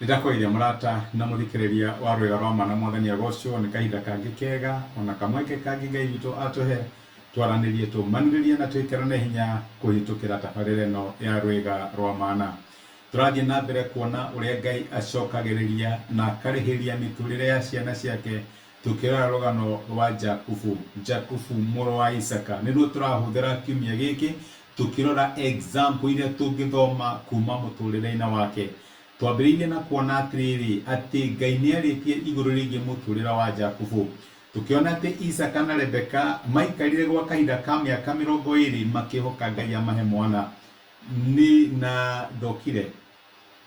Nitakoire murata na muthikiriria wa rwega rwa mana mwathani agocwo ni kahinda kangi kega ona kamweke kangi ngai witu atuhe twaranirie tumaniririe na twikirane hinya kuhitukira tabarire no ya rwega rwa mana. Turathie na mbere kuona uria ngai acokagiriria na akarihiria miturire ya ciana ciake tukirora rugano rwa Jakubu muru wa Isaka niruo turahuthira kiumia giki tukirora example iria tungithoma kuma muturire-ini wake. Twambiririe na kuona atiriri ati Ngai niaritie iguru rigi muturira wa Jakubu. Tukiona ati Isaka na Rebeka maikarire gwa kahinda ka miaka 20 makihoka Ngai amahe mwana ni na ndokire.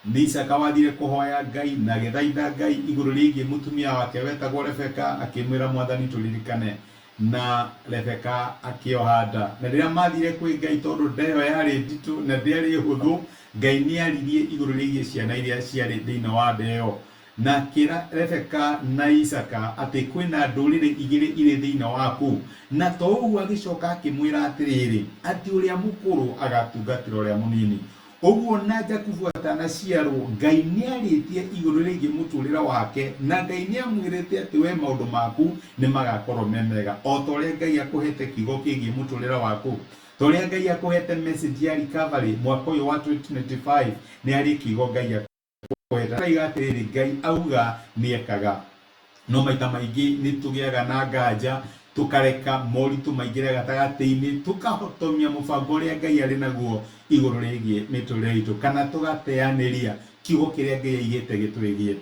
Ni Isaka wathire kuhoya Ngai na gethaitha Ngai iguru rigi mutumia wake wetagwo Rebeka akimwira mwathani turirikane na Rebeka akiohanda na riria mathire kwi Ngai tondu ndeyo yari nditu na ndiari huthu. Ngai niaririe iguru rigie ciana iria ciari thiini wa ndeyo na kira Rebeka na Isaka ati kwina ndurire igiri iri thiini waku na to uguo agicoka akimwira atiriri ati uria mukuru agatungatira uria munini. Uguo na Jakubu atanaciarwo Ngai niaritie iguru rigie muturira wake na Ngai niamwirite ati we maundu maku ni magakorwo memega o ta uria Ngai akuhete kigo kigie muturira waku. Toria Ngai akuhete message ya recovery mwaka uyu wa 2025 ni ari kigo Ngai akuhete igatiri Ngai auga niekaga. No maita maingi ni tugiaga na nganja tukareka moritu maingire gatagati-ini tukahotomia mubango uria Ngai ari naguo iguru rigie miturire itu kana tugateaniria kigo kiria Ngai aigite giturigie.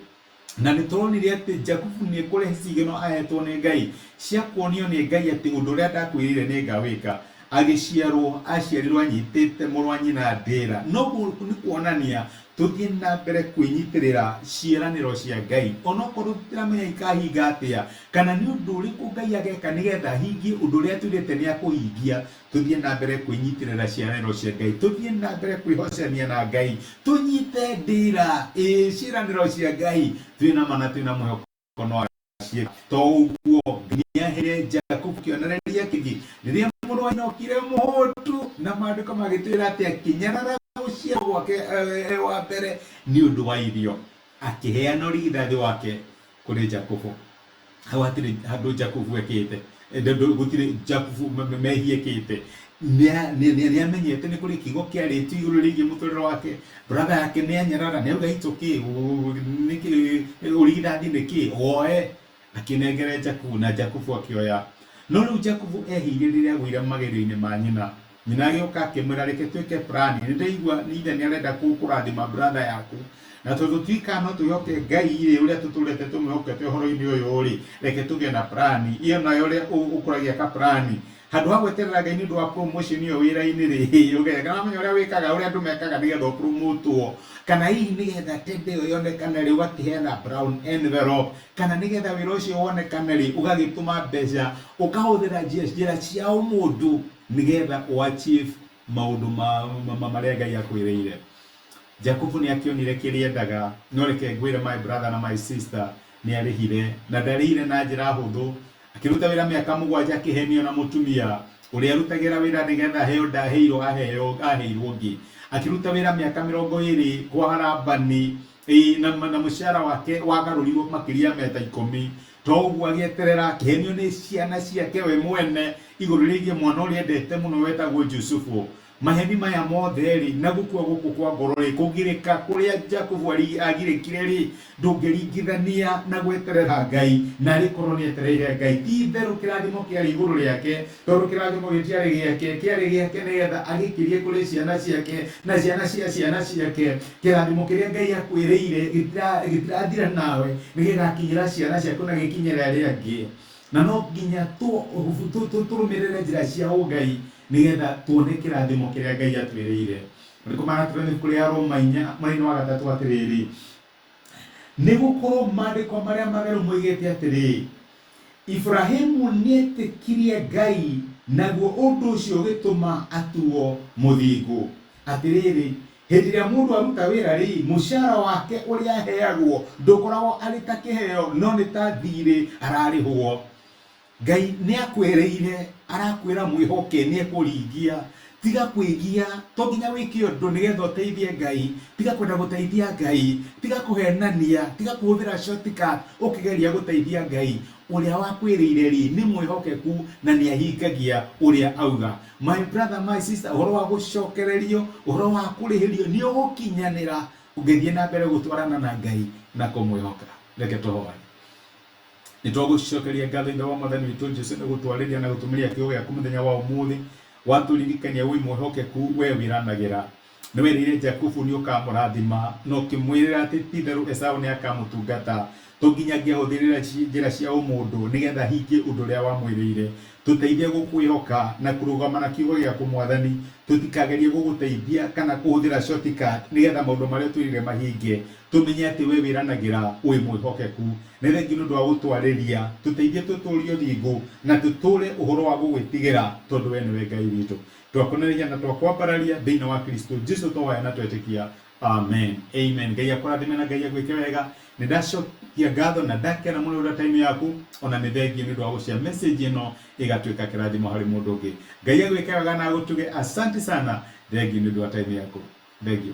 Na nituronire ati Jakubu ni kurehe cigino ahetwo ni Ngai cia kuonio ni Ngai ati undu uria ndakwirire ni ngawika. Agiciarwo aciarirwo anyitite muru wa nyina ndira no ni kuonania tuthie na mbere kwinyitirira ciiraniro cia Ngai onokorwo tutiramenya ikahinga atia kana ni undu uriku Ngai ageka nigetha hingie undu uria twirite ni akuhingia. Tuthie na mbere kwinyitirira ciiraniro cia Ngai, tuthie na mbere kwihocania na Ngai, tunyite ndira ciiraniro cia Ngai twina mana twina mwihoko no acie to uguo niahere Jakubu kionereria kigi riria muru wa inokire muhutu na maandiko magitwira ati akinyarara ucia gwake wa mbere ni undu wa irio akiheana rithathi wake kuri Jakubu. Hawatiri handu Jakubu ekite gutire Jakubu mehiekite ni amenyete ni kuri kigo kiariti iguru rigie muturire wake. Brother yake ni anyarara ni uga itoki niki urithathi niki oe akinengere Jakubu na Jakubu akioya. No riu Jakubu ehire riria gwire magerio-ini ma nyina agioka akimwira reke twike plani ni ndaigua ni ithe ni arenda kurathima brother yaku na tondu twika no tuyoke Ngai ire uria tuturete tumwihokete uhoro-ini uyu ri reke tuge na plani iyo nayo uria ukuragia ka plani handu ha gweterera Ngai ni ndu wa promotion iyo wira-ini ri uge kana menya uria wikaga uria andu mekaga nigetha promotewo kana hihi nigetha tende iyo yonekane ri ugakiheana brown envelope kana nigetha wira ucio wonekane ri ugagituma mbeca ukahuthira njira cia umundu nigetha uachieve maundu maria Ngai akwiriire. Jakubu ni akionire kiriendaga no reke ngwire my brother na my sister ni arihire na ndarihire na njira huthu akiruta wira miaka 7 akihenio na mutumia uria arutagira wira nigetha heo ndaheirwo aheirwo ngi akiruta wira miaka 20 kwa Harabani na mushara wake wagarurirwo makiria meta 10 to uguo agieterera akihenio ni ciana ciake we mwene iguru rigie mwana uria endete muno wetagwo Jusufu. Maheni maya mothe ri na gukua guku kwa ngoro ri kugirika kuria Jakubu agirikire ri ndungiringithania na gweterera Ngai na ri korwo ni etereire Ngai ti theru kirathimo kiari iguru riake tondu kirathimo kiari giake nigetha agikirie kuri ciana ciake na ciana cia ciana ciake. Kirathimo kiria Ngai akwiriire gitirathira nawe nigigakinyira ciana ciaku na gikinyira aria angi na no nginya turumirire njira cia Ngai nigetha tuone kirathimo kiria Ngai atwiriire. Ndiko maraturani kuri Aroma 4:3 atiriri nigukorwo maandiko maria mageru moigite atiri Ibrahimu nietikirie Ngai naguo undu ucio gituma atuo muthingu. Atiriri hindi ria mundu aruta wira ri mushara wake uria heagwo ndukoragwo ari ta kiheo no ni ta thiri ararihwo. Ngai ni akwiriire arakwira mwihoke ni ekuringia tiga kwigia to nginya wiki undu nigetha uteithie Ngai, tiga kwenda guteithia Ngai, tiga kuhenania, tiga kuhuthira shortcut ukigeria guteithia Ngai. Uria wakwirire ri ni mwihokeku na ni ahingagia uria auga. My brother, my sister, uhoro wa gucokererio, uhoro wa kurihirio ni ugukinyanira ungithie na mbere gutwarana na Ngai na kumwihoka. Reke tuhoe. Nitwagucokeria ngatho ithe wa Mwathani witu Jesu ni gutwariria na gutumiria kiugo giaku muthenya wa umuthi, waturirikania wi mwihokeku, we wiranagira ni werire Jakubu ni ukamurathima no kimwirira ati titheru Esau ni akamutungata to nginya ngiahuthirira njira cia umundu nigetha hingie undu uria wamwirire. Tuteithie gukwihoka na kurugama na kiugo giaku Mwathani, tutikagerie guguteithia kana kuhuthira shortcut nigetha maundu maria twirire mahingie. Tumenye ati we wiranagira wi mwihokeku. Ni thengi nundu wa gutwariria, tuteithie tuturio thingu na tuture uhoro wa gugwitigira tondu we niwe Ngai witu. Twakonereria na twakwambararia thiini wa Kristo Jesu twoya na twetikia. Amen. Amen. Ngai akurathime na Ngai agwike wega. Nindashokia ngatho na ndakena muno ura time yaku, ona ni thengi ni ndwa gucia message ino igatuika kirathimo hari mundu ungi. Ngai agwike wega na agutuge. Asante sana. Thengi ni ndwa time yaku. Thank you.